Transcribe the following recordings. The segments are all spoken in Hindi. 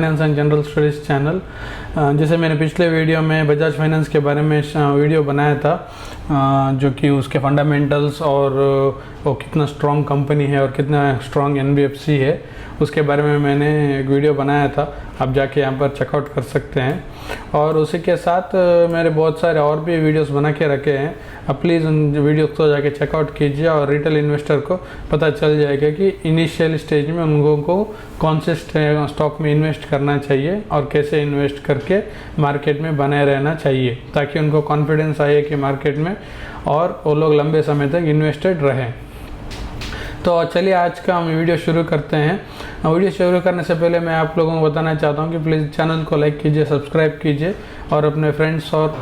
Finance and general studies channel. जैसे मैंने पिछले वीडियो में बजाज फाइनेंस के बारे में वीडियो बनाया था, जो कि उसके फंडामेंटल्स और वो कितना स्ट्रॉन्ग कंपनी है और कितना स्ट्रॉन्ग एनबीएफसी है, उसके बारे में मैंने एक वीडियो बनाया था। आप जाके यहाँ पर चेकआउट कर सकते हैं। और उसी के साथ मेरे बहुत सारे और भी वीडियोस बना के रखे हैं। आप प्लीज़ उन वीडियोस को जाके चेकआउट कीजिए और रिटेल इन्वेस्टर को पता चल जाएगा कि इनिशियल स्टेज में उन लोगों को कौन से स्टॉक में इन्वेस्ट करना चाहिए और कैसे इन्वेस्ट करके मार्केट में बने रहना चाहिए, ताकि उनको कॉन्फिडेंस आए कि मार्केट में और वो लोग लंबे समय तक इन्वेस्टेड रहें। तो चलिए आज का हम वीडियो शुरू करते हैं। वीडियो शुरू करने से पहले मैं आप लोगों को बताना चाहता हूं कि प्लीज़ चैनल को लाइक कीजिए, सब्सक्राइब कीजिए और अपने फ्रेंड्स और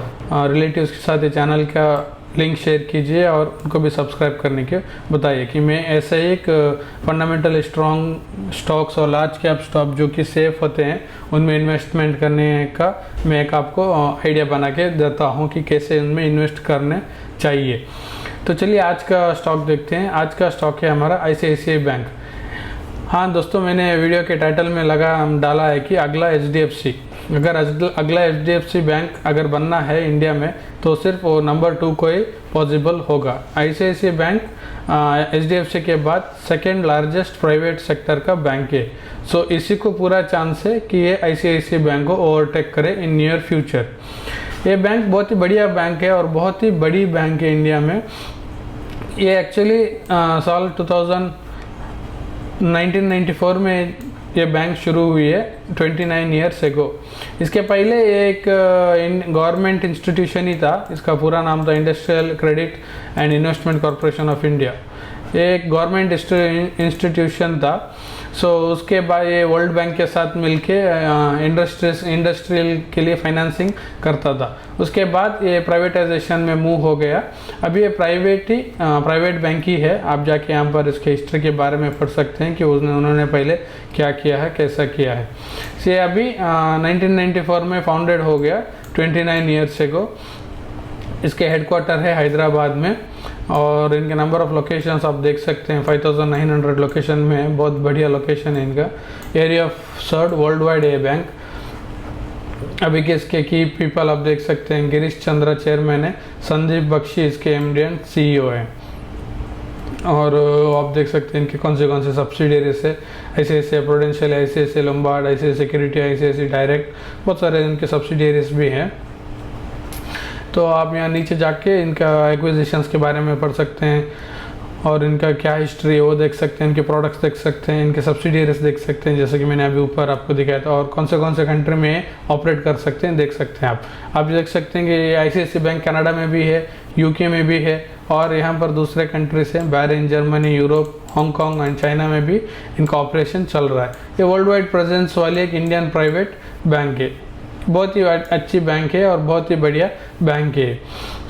रिलेटिव्स के साथ ये चैनल का लिंक शेयर कीजिए और उनको भी सब्सक्राइब करने के बताइए कि मैं ऐसे एक फंडामेंटल स्ट्रॉन्ग स्टॉक्स और लार्ज कैप स्टॉक जो कि सेफ होते हैं उनमें इन्वेस्टमेंट करने का मैं एक आपको आइडिया बना के देता हूँ कि कैसे उनमें इन्वेस्ट करने चाहिए। तो चलिए आज का स्टॉक देखते हैं। आज का स्टॉक है हमारा आईसीआईसीआई बैंक। हाँ दोस्तों, मैंने वीडियो के टाइटल में डाला है कि अगला एचडीएफसी, अगर अगला एचडीएफसी बैंक अगर बनना है इंडिया में तो सिर्फ वो नंबर 2 को ही पॉसिबल होगा। आईसीआईसीआई बैंक एचडीएफसी के बाद सेकेंड लार्जेस्ट प्राइवेट सेक्टर का बैंक है। सो इसी को पूरा चांस है कि ये आईसीआईसीआई बैंक को ओवरटेक करे इन नियर फ्यूचर। ये बैंक बहुत ही बढ़िया बैंक है और बहुत ही बड़ी बैंक है इंडिया में। ये एक्चुअली साल 1994 में ये बैंक शुरू हुई है, 29 ईयर्स एगो। इसके पहले ये एक गवर्नमेंट इंस्टीट्यूशन ही था। इसका पूरा नाम था industrial credit and investment corporation of India. ये एक गवर्नमेंट इंस्टीट्यूशन था। सो उसके बाद ये वर्ल्ड बैंक के साथ मिलके इंडस्ट्रियल के लिए फाइनेंसिंग करता था। उसके बाद ये प्राइवेटाइजेशन में मूव हो गया। अभी ये प्राइवेट बैंक ही है। आप जाके यहाँ पर इसके हिस्ट्री के बारे में पढ़ सकते हैं कि उन्होंने पहले क्या किया है, कैसा किया है। ये अभी 1994 में फाउंडेड हो गया, 29 ईयर्स एगो। इसके हेडक्वार्टर है हैदराबाद में और इनके नंबर ऑफ लोकेशंस आप देख सकते हैं, 5900 लोकेशन में है। बहुत बढ़िया लोकेशन है इनका। Area of surd world wide है बैंक। अभी के इसके की पीपल आप देख सकते हैं, गिरीश चंद्रा चेयरमैन है, संदीप बख्शी इसके एमडी एंड सीईओ है। और आप देख सकते हैं इनके कौन से सब्सिडियरीज है, ICICI prudential, ICICI Lombard, ICICI security, ICICI direct, बहुत सारे इनके सब्सिडियरीज भी हैं। तो आप यहाँ नीचे जाके इनका एक्विजिशंस के बारे में पढ़ सकते हैं और इनका क्या हिस्ट्री है वो देख सकते हैं, इनके प्रोडक्ट्स देख सकते हैं, इनके सब्सिडियरीज देख सकते हैं, जैसे कि मैंने अभी ऊपर आपको दिखाया था। और कौन से कंट्री में ऑपरेट कर सकते हैं देख सकते हैं आप देख सकते हैं कि आईसीआईसीआई बैंक कनाडा में भी है, यूके में भी है और यहाँ पर दूसरे कंट्रीज हैं, Bahrain, Germany, Europe, Hong Kong and China में भी इनका ऑपरेशन चल रहा है। ये वर्ल्ड वाइड प्रेजेंस वाली एक इंडियन प्राइवेट बैंक है। बहुत ही अच्छी बैंक है और बहुत ही बढ़िया बैंक है।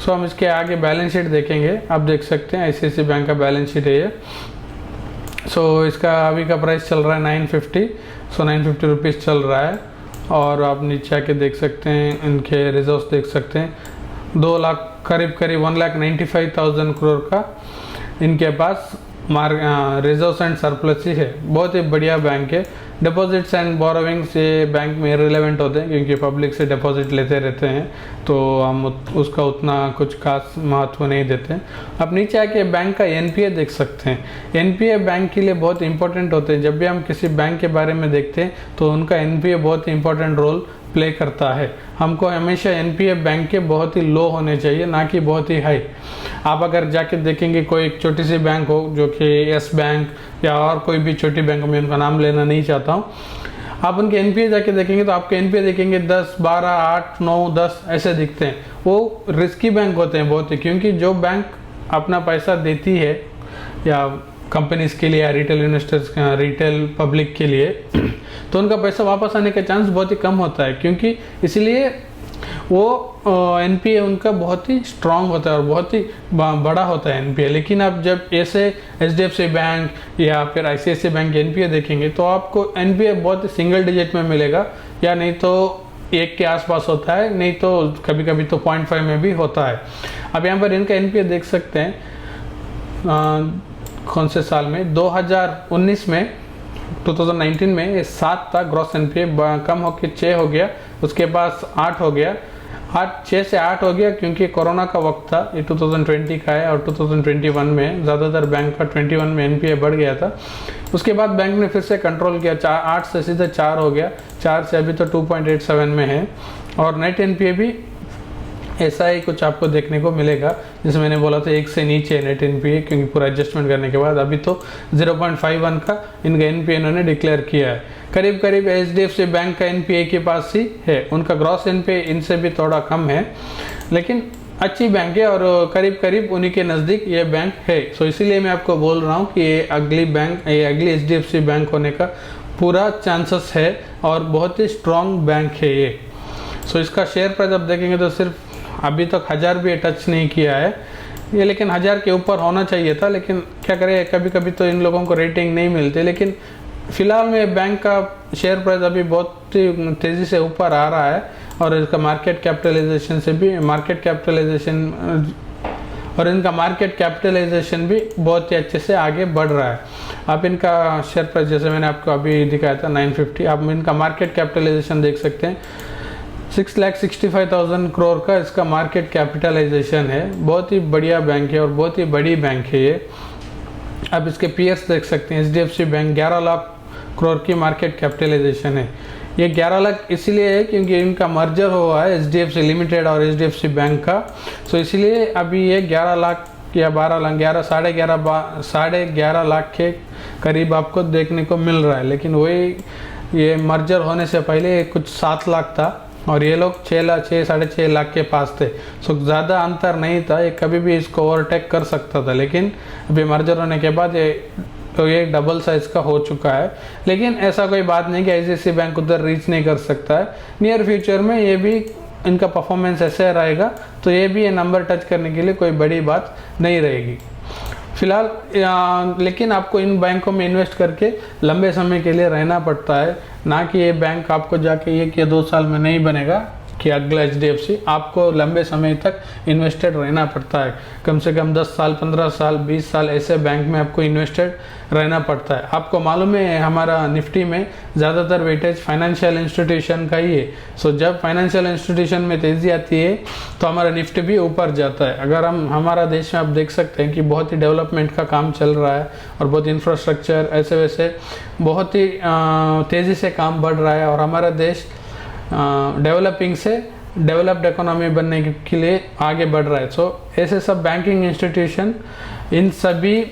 सो हम इसके आगे बैलेंस शीट देखेंगे। आप देख सकते हैं आईसीआईसीआई बैंक का बैलेंस शीट है ये। सो इसका अभी का प्राइस चल रहा है 950। सो 950 रुपीज़ चल रहा है। और आप नीचे आके देख सकते हैं, इनके रिजर्व्स देख सकते हैं, 2 लाख करीब 1,95,000 करोड़ का इनके पास रिजर्व्स एंड सरप्लस ही है। बहुत ही बढ़िया बैंक है। डिपॉजिट्स एंड बोरोविंग्स ये बैंक में रिलेवेंट होते हैं क्योंकि पब्लिक से डिपॉजिट लेते रहते हैं, तो हम उसका उतना कुछ खास महत्व नहीं देते हैं। आप नीचे आके बैंक का एनपीए देख सकते हैं। एनपीए बैंक के लिए बहुत इंपॉर्टेंट होते हैं। जब भी हम किसी बैंक के बारे में देखते हैं तो उनका एनपीए बहुत ही इंपॉर्टेंट रोल प्ले करता है। हमको हमेशा एनपीए बैंक के बहुत ही लो होने चाहिए, ना कि बहुत ही हाई। आप अगर जाके देखेंगे कोई एक छोटी सी बैंक हो जो कि यस बैंक या और कोई भी छोटी बैंक, मैं उनका नाम लेना नहीं चाहता हूँ, आप उनके एनपीए जाके देखेंगे तो आपके एनपीए देखेंगे 10, 12, 8, 9, 10 ऐसे दिखते हैं। वो रिस्की बैंक होते हैं बहुत ही, क्योंकि जो बैंक अपना पैसा देती है या कंपनीज के लिए या रिटेल इन्वेस्टर्स, रिटेल पब्लिक के लिए, तो उनका पैसा वापस आने का चांस बहुत ही कम होता है, क्योंकि इसलिए वो एनपीए उनका बहुत ही स्ट्रांग होता है और बहुत ही बड़ा होता है एनपीए। लेकिन आप जब ऐसे एचडीएफसी बैंक या फिर आईसीआईसीआई बैंक एनपीए देखेंगे तो आपको एनपीए बहुत ही सिंगल डिजिट में मिलेगा, या नहीं तो 1 के आसपास होता है, नहीं तो कभी कभी तो 0.5 में भी होता है। अब यहाँ पर इनका एनपीए देख सकते हैं कौन से साल में, 2019 में 2019 में ये 7 था ग्रॉस एनपीए, कम होकर 6 हो गया, उसके बाद 8 हो गया, 6 से 8 हो गया क्योंकि कोरोना का वक्त था, ये 2020 का है। और 2021 में ज़्यादातर बैंक का 21 में एनपीए बढ़ गया था। उसके बाद बैंक ने फिर से कंट्रोल किया, 8 से सीधे 4 हो गया, 4 से अभी तो 2.87 में है। और नेट एनपीए भी ऐसा ही कुछ आपको देखने को मिलेगा, जैसे मैंने बोला था 1 से नीचे नेट एनपीए, क्योंकि पूरा एडजस्टमेंट करने के बाद अभी तो 0.51 का इनका एनपीए इन्होंने डिक्लेयर किया है। करीब करीब एचडीएफसी बैंक का एनपीए के पास ही है, उनका ग्रॉस एनपीए इनसे भी थोड़ा कम है, लेकिन अच्छी बैंक है और करीब करीब उन्हीं के नज़दीक ये बैंक है। सो इसीलिए मैं आपको बोल रहा हूँ कि ये अगली एचडीएफसी बैंक होने का पूरा चांसेस है और बहुत ही स्ट्रॉन्ग बैंक है ये। सो इसका शेयर प्राइस आप देखेंगे तो सिर्फ अभी तक 1000 भी टच नहीं किया है ये, लेकिन 1000 के ऊपर होना चाहिए था, लेकिन क्या करें, कभी कभी तो इन लोगों को रेटिंग नहीं मिलती। लेकिन फिलहाल में बैंक का शेयर प्राइस अभी बहुत ही तेज़ी से ऊपर आ रहा है और इसका मार्केट कैपिटलाइजेशन भी बहुत ही अच्छे से आगे बढ़ रहा है। आप इनका शेयर प्राइस जैसे मैंने आपको अभी दिखाया था 950, आप इनका मार्केट कैपिटलाइजेशन देख सकते हैं, 6,65,000 करोड़ का इसका मार्केट कैपिटलाइजेशन है। बहुत ही बढ़िया बैंक है और बहुत ही बड़ी बैंक है ये। आप इसके पीएस देख सकते हैं, एचडीएफसी बैंक 11 लाख करोड़ की मार्केट कैपिटलाइजेशन है। ये 11 लाख इसलिए है क्योंकि इनका मर्जर हुआ है एचडीएफसी लिमिटेड और एचडीएफसी बैंक का, सो इसलिए अभी ये 11 लाख या 12 लाख, साढ़े 11 लाख के करीब आपको देखने को मिल रहा है। लेकिन वही ये मर्जर होने से पहले कुछ 7 लाख था और ये लोग 6.5 लाख के पास थे। सो ज़्यादा अंतर नहीं था, ये कभी भी इसको ओवरटेक कर सकता था, लेकिन अभी मर्जर होने के बाद ये डबल साइज का हो चुका है। लेकिन ऐसा कोई बात नहीं कि आईसीआईसीआई बैंक उधर रीच नहीं कर सकता है। नियर फ्यूचर में ये भी इनका परफॉर्मेंस ऐसे रहेगा तो ये भी ये नंबर टच करने के लिए कोई बड़ी बात नहीं रहेगी फिलहाल। लेकिन आपको इन बैंकों में इन्वेस्ट करके लंबे समय के लिए रहना पड़ता है, ना कि ये बैंक आपको जाके 1 या 2 साल में नहीं बनेगा कि अगला एचडीएफसी। आपको लंबे समय तक इन्वेस्टेड रहना पड़ता है, कम से कम 10 साल, 15 साल, 20 साल ऐसे बैंक में आपको इन्वेस्टेड रहना पड़ता है। आपको मालूम है हमारा निफ्टी में ज़्यादातर वेटेज फाइनेंशियल इंस्टीट्यूशन का ही है। सो जब फाइनेंशियल इंस्टीट्यूशन में तेज़ी आती है तो हमारा निफ्टी भी ऊपर जाता है। अगर हमारा देश में आप देख सकते हैं कि बहुत ही डेवलपमेंट का काम चल रहा है और बहुत इंफ्रास्ट्रक्चर ऐसे वैसे बहुत ही तेज़ी से काम बढ़ रहा है और हमारा देश डेवलपिंग से डेवलप्ड इकोनॉमी बनने के लिए आगे बढ़ रहा है। सो ऐसे सब बैंकिंग इंस्टीट्यूशन इन सभी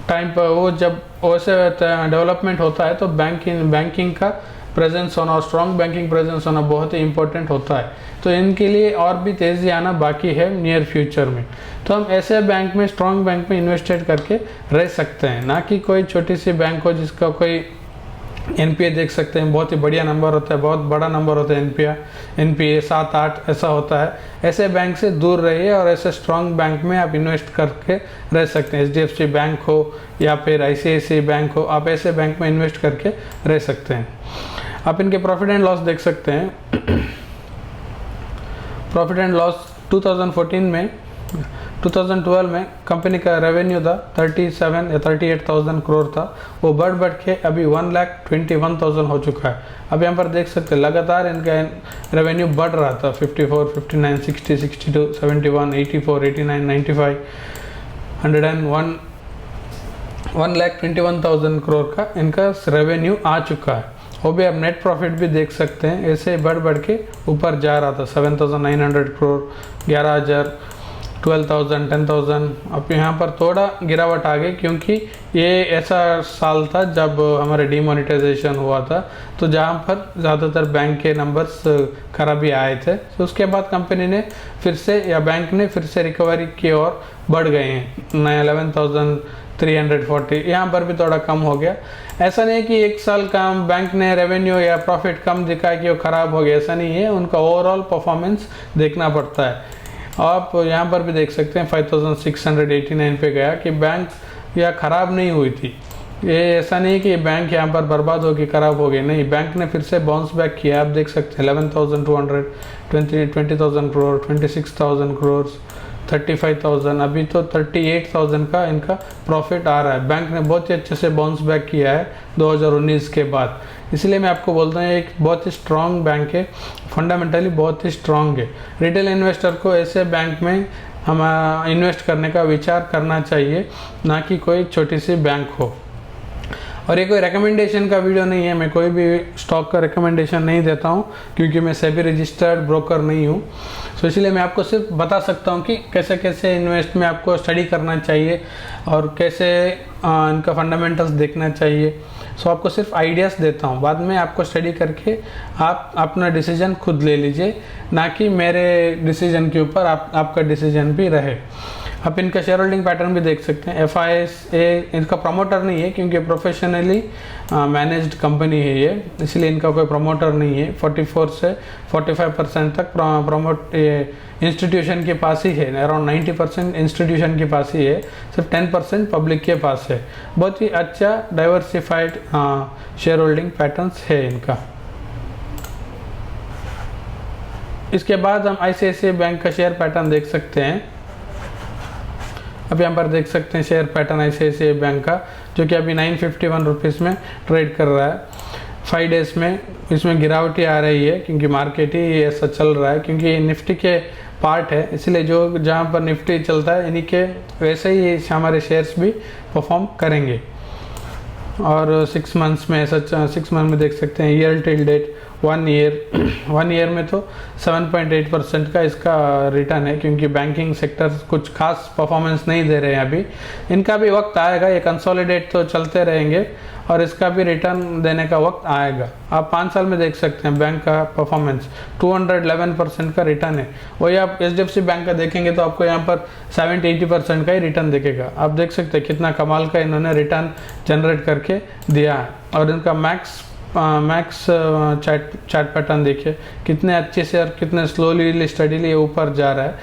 टाइम पर वो जब वैसे डेवलपमेंट होता है तो बैंकिंग का प्रेजेंस होना और स्ट्रॉन्ग बैंकिंग प्रेजेंस होना बहुत ही इंपॉर्टेंट होता है। तो इनके लिए और भी तेज़ी आना बाकी है नियर फ्यूचर में। तो हम ऐसे बैंक में, स्ट्रॉन्ग बैंक में इन्वेस्टेड करके रह सकते हैं, ना कि कोई छोटी सी बैंक हो जिसका कोई एनपीए देख सकते हैं बहुत ही बढ़िया नंबर होता है, बहुत बड़ा नंबर होता है एनपीए 7-8 ऐसा होता है। ऐसे बैंक से दूर रहिए और ऐसे स्ट्रॉन्ग बैंक में आप इन्वेस्ट करके रह सकते हैं। एचडीएफसी बैंक हो या फिर आईसीआईसीआई बैंक हो, आप ऐसे बैंक में इन्वेस्ट करके रह सकते हैं। आप इनके प्रॉफिट एंड लॉस देख सकते हैं। प्रॉफिट एंड लॉस 2012 में कंपनी का रेवेन्यू था 37 या 38,000 करोड़ था, वो बढ़ के अभी 1,21,000 हो चुका है। अब यहाँ पर देख सकते हैं लगातार इनका रेवेन्यू बढ़ रहा था, 54, 59, 60, 62, 71, 84, 89, 95, 101, 1,21,000 करोड़ का इनका रेवेन्यू आ चुका है। वो भी आप नेट प्रॉफिट भी देख सकते हैं, ऐसे बढ़ के ऊपर जा रहा था, 7,900 करोड़, 11,000, 12,000, 10,000। अब यहाँ पर थोड़ा गिरावट आ गई क्योंकि ये ऐसा साल था जब हमारे डीमोनेटाइजेशन हुआ था, तो जहाँ पर ज़्यादातर बैंक के नंबर्स खराबी आए थे। तो उसके बाद कंपनी ने फिर से या बैंक ने फिर से रिकवरी की ओर बढ़ गए हैं, 11,340। यहाँ पर भी थोड़ा कम हो गया। ऐसा नहीं कि एक साल का बैंक ने रेवेन्यू या प्रॉफिट कम दिखाया कि वो ख़राब हो गया, ऐसा नहीं है। उनका ओवरऑल परफॉर्मेंस देखना पड़ता है। आप यहाँ पर भी देख सकते हैं 5,689 पे गया कि बैंक या ख़राब नहीं हुई थी। ये ऐसा नहीं कि बैंक यहाँ पर बर्बाद होगी, ख़राब हो गई, नहीं, बैंक ने फिर से बाउंस बैक किया। आप देख सकते हैं 11,200, 20,000 करोड़, 26,000 करोड़, 35,000, अभी तो 38,000 का इनका प्रॉफिट आ रहा है। बैंक ने बहुत ही अच्छे से बाउंस बैक किया है 2019 के बाद, इसलिए मैं आपको बोलता हूँ एक बहुत ही स्ट्रॉन्ग बैंक है, फंडामेंटली बहुत ही स्ट्रॉन्ग है। रिटेल इन्वेस्टर को ऐसे बैंक में हम इन्वेस्ट करने का विचार करना चाहिए, ना कि कोई छोटी सी बैंक हो। और ये कोई रिकमेंडेशन का वीडियो नहीं है, मैं कोई भी स्टॉक का रिकमेंडेशन नहीं देता हूँ, क्योंकि मैं सेबी रजिस्टर्ड ब्रोकर नहीं हूँ। सो इसलिए मैं आपको सिर्फ बता सकता हूँ कि कैसे कैसे इन्वेस्ट में आपको स्टडी करना चाहिए और कैसे इनका फंडामेंटल्स देखना चाहिए। सो आपको सिर्फ आइडियाज़ देता हूँ, बाद में आपको स्टडी करके आप अपना डिसीजन खुद ले लीजिए, ना कि मेरे डिसीजन के ऊपर आपका डिसीजन भी रहे। आप इनका शेयर होल्डिंग पैटर्न भी देख सकते हैं। FIS इनका प्रमोटर नहीं है, क्योंकि प्रोफेशनली मैनेज्ड कंपनी है ये, इसलिए इनका कोई प्रमोटर नहीं है। 44 से 45% तक प्रमोट इंस्टीट्यूशन के पास ही है, अराउंड 90% इंस्टीट्यूशन के पास ही है, सिर्फ 10% पब्लिक के पास है। बहुत ही अच्छा डाइवर्सिफाइड शेयर होल्डिंग पैटर्न्स है इनका। इसके बाद हम ICICI बैंक का शेयर पैटर्न देख सकते हैं। अब यहाँ पर देख सकते हैं शेयर पैटर्न ICICI बैंक का, जो कि अभी 951 रुपीज़ में ट्रेड कर रहा है। 5 डेज में इसमें गिरावट ही आ रही है, क्योंकि मार्केट ही ऐसा चल रहा है, क्योंकि निफ्टी के पार्ट है, इसलिए जो जहाँ पर निफ्टी चलता है इन्हीं के वैसे ही हमारे शेयर्स भी परफॉर्म करेंगे। और 6 मंथ्स में ऐसा 6 मंथ में देख सकते हैं ईयर टिल डेट 1 ईयर में तो 7.8% का इसका रिटर्न है, क्योंकि बैंकिंग सेक्टर कुछ खास परफॉर्मेंस नहीं दे रहे हैं अभी। इनका भी वक्त आएगा, ये कंसोलिडेट तो चलते रहेंगे और इसका भी रिटर्न देने का वक्त आएगा। आप 5 साल में देख सकते हैं बैंक का परफॉर्मेंस 211% का रिटर्न है। वही आप HDFC बैंक का देखेंगे तो आपको यहाँ पर 70-80% का ही रिटर्न दिखेगा। आप देख सकते हैं कितना कमाल का इन्होंने रिटर्न जनरेट करके दिया है। और इनका मैक्स चार्ट पैटर्न देखिए कितने अच्छे से और कितने स्लोली स्टडीली ऊपर जा रहा है।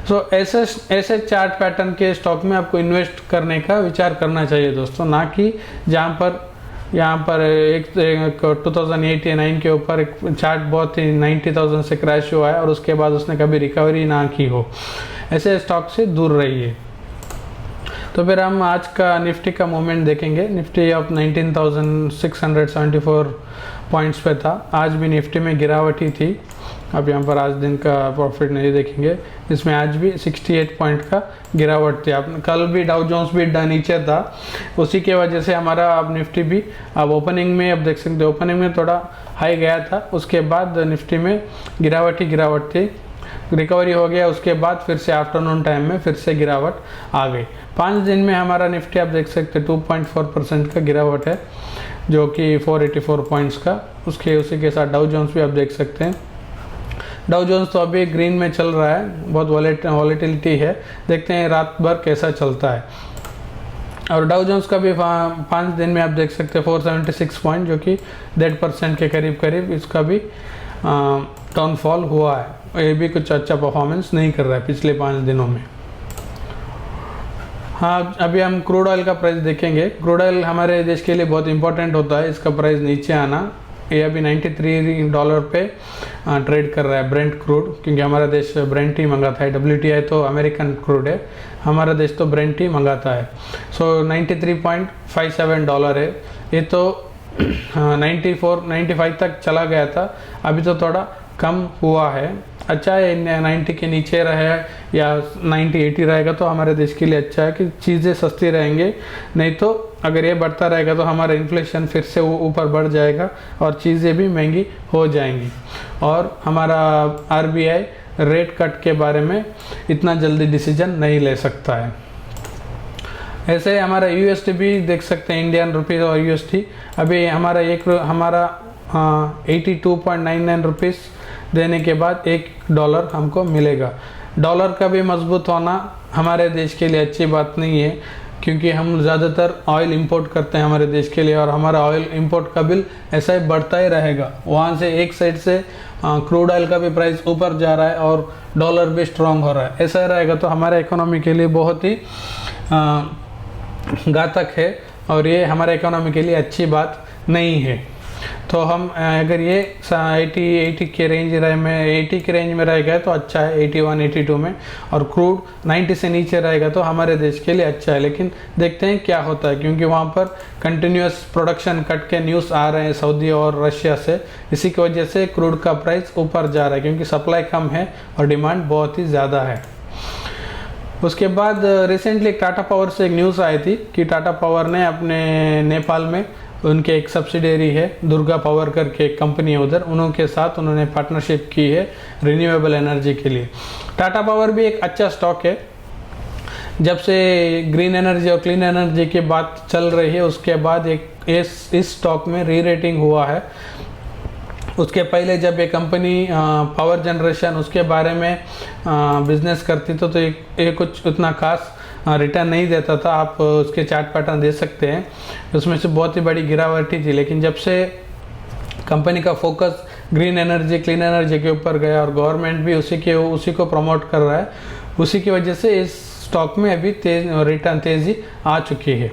सो ऐसे चार्ट पैटर्न के स्टॉक में आपको इन्वेस्ट करने का विचार करना चाहिए दोस्तों, ना कि जहाँ पर यहाँ पर एक 2008 या 9 के ऊपर एक चार्ट बहुत ही 90,000 से क्रैश हुआ है और उसके बाद उसने कभी रिकवरी ना की हो। ऐसे स्टॉक से दूर रहिए। तो फिर हम आज का निफ्टी का मूवमेंट देखेंगे। निफ्टी अब 19,674 पॉइंट्स पे था। आज भी निफ्टी में गिरावट ही थी। अब यहाँ पर आज दिन का प्रॉफिट नहीं देखेंगे, इसमें आज भी 68 पॉइंट का गिरावट थी। अब कल भी डाउ जोन्स भी नीचे था, उसी के वजह से हमारा अब निफ्टी भी अब ओपनिंग में अब देख सकते हैं ओपनिंग में थोड़ा हाई गया था, उसके बाद निफ्टी में गिरावट ही गिरावट थी। रिकवरी हो गया, उसके बाद फिर से आफ्टरनून टाइम में फिर से गिरावट आ गई। 5 दिन में हमारा निफ्टी आप देख सकते हैं 2.4% का गिरावट है, जो कि 484 पॉइंट्स का। उसी के साथ डाउ जोन्स भी आप देख सकते हैं। डाउ जोन्स तो अभी ग्रीन में चल रहा है, बहुत वॉलेटिलिटी है, देखते हैं रात भर कैसा चलता है। और डाउ जोन्स का भी 5 दिन में आप देख सकते हैं 476 पॉइंट, जो कि 1.5% के करीब इसका भी डाउनफॉल हुआ है। ये भी कुछ अच्छा परफॉर्मेंस नहीं कर रहा है पिछले 5 दिनों में। हाँ, अभी हम क्रूड ऑयल का प्राइस देखेंगे। क्रूड ऑयल हमारे देश के लिए बहुत इंपॉर्टेंट होता है, इसका प्राइस नीचे आना। ये अभी $93 पे ट्रेड कर रहा है ब्रेंट क्रूड, क्योंकि हमारा देश ब्रेंट ही मंगाता है। WTI तो अमेरिकन क्रूड है, हमारा देश तो ब्रेंट ही मंगाता है। सो $93.57 है। ये तो 95 तक चला गया था, अभी तो थोड़ा कम हुआ है। अच्छा है 90 के नीचे रहे या 90-80 रहेगा तो हमारे देश के लिए अच्छा है कि चीज़ें सस्ती रहेंगे। नहीं तो अगर ये बढ़ता रहेगा तो हमारा इन्फ्लेशन फिर से ऊपर बढ़ जाएगा और चीज़ें भी महंगी हो जाएंगी। और हमारा RBI रेट कट के बारे में इतना जल्दी डिसीजन नहीं ले सकता है। ऐसे हमारा USD भी देख सकते हैं, इंडियन रुपीज़ और USD। अभी हमारा 82.99 रुपीज़ देने के बाद $1 हमको मिलेगा। डॉलर का भी मजबूत होना हमारे देश के लिए अच्छी बात नहीं है, क्योंकि हम ज़्यादातर ऑयल इंपोर्ट करते हैं हमारे देश के लिए, और हमारा ऑयल इंपोर्ट का बिल ऐसा ही बढ़ता ही रहेगा। वहाँ से एक साइड से क्रूड ऑयल का भी प्राइस ऊपर जा रहा है और डॉलर भी स्ट्रॉन्ग हो रहा है। ऐसा रहेगा तो हमारे इकोनॉमी के लिए बहुत ही घातक है और ये हमारे इकोनॉमी के लिए अच्छी बात नहीं है। तो हम अगर ये 80 के रेंज में 80 के रेंज में रहेगा तो अच्छा है, 81 82 में, और क्रूड 90 से नीचे रहेगा तो हमारे देश के लिए अच्छा है। लेकिन देखते हैं क्या होता है, क्योंकि वहाँ पर कंटिन्यूस प्रोडक्शन कट के न्यूज़ आ रहे हैं सऊदी और रशिया से, इसी की वजह से क्रूड का प्राइस ऊपर जा रहा है, क्योंकि सप्लाई कम है और डिमांड बहुत ही ज़्यादा है। उसके बाद रिसेंटली टाटा पावर से एक न्यूज़ आई थी कि टाटा पावर ने अपने नेपाल में उनके एक सब्सिडियरी है दुर्गा पावर करके एक कंपनी है उधर, उनके साथ उन्होंने पार्टनरशिप की है रिन्यूएबल एनर्जी के लिए। टाटा पावर भी एक अच्छा स्टॉक है। जब से ग्रीन एनर्जी और क्लीन एनर्जी की बात चल रही है उसके बाद एक इस स्टॉक में री रेटिंग हुआ है। उसके पहले जब ये कंपनी पावर जनरेशन उसके बारे में बिजनेस करती तो ये कुछ उतना खास रिटर्न नहीं देता था। आप उसके चार्ट पैटर्न दे सकते हैं, उसमें से बहुत ही बड़ी गिरावट थी। लेकिन जब से कंपनी का focus green energy clean energy के ऊपर गया और गवर्नमेंट भी उसी को प्रमोट कर रहा है, उसी की वजह से इस स्टॉक में अभी तेज़ी आ चुकी है।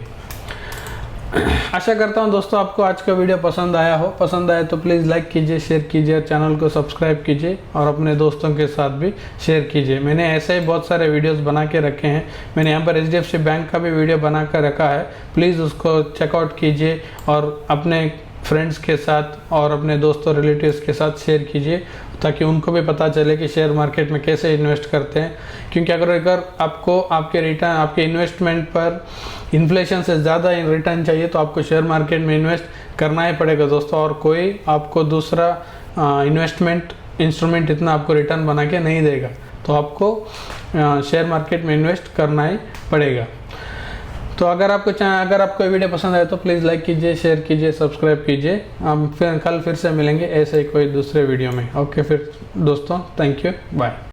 आशा करता हूं दोस्तों आपको आज का वीडियो पसंद आया हो। पसंद आए तो प्लीज़ लाइक कीजिए, शेयर कीजिए, चैनल को सब्सक्राइब कीजिए और अपने दोस्तों के साथ भी शेयर कीजिए। मैंने ऐसे ही बहुत सारे वीडियोस बना के रखे हैं। मैंने यहाँ पर HDFC बैंक का भी वीडियो बना कर रखा है, प्लीज़ उसको चेकआउट कीजिए और अपने फ्रेंड्स के साथ और अपने दोस्तों रिलेटिव्स के साथ शेयर कीजिए, ताकि उनको भी पता चले कि शेयर मार्केट में कैसे इन्वेस्ट करते हैं। क्योंकि अगर आपको आपके रिटर्न आपके इन्वेस्टमेंट पर इन्फ्लेशन से ज़्यादा रिटर्न चाहिए तो आपको शेयर मार्केट में इन्वेस्ट करना ही पड़ेगा दोस्तों, और कोई आपको दूसरा इन्वेस्टमेंट इंस्ट्रूमेंट इतना आपको रिटर्न बना के नहीं देगा। तो आपको शेयर मार्केट में इन्वेस्ट करना ही पड़ेगा। तो अगर आपको वीडियो पसंद आए तो प्लीज़ लाइक कीजिए, शेयर कीजिए, सब्सक्राइब कीजिए। हम कल फिर से मिलेंगे ऐसे ही कोई दूसरे वीडियो में। ओके फिर दोस्तों, थैंक यू, बाय।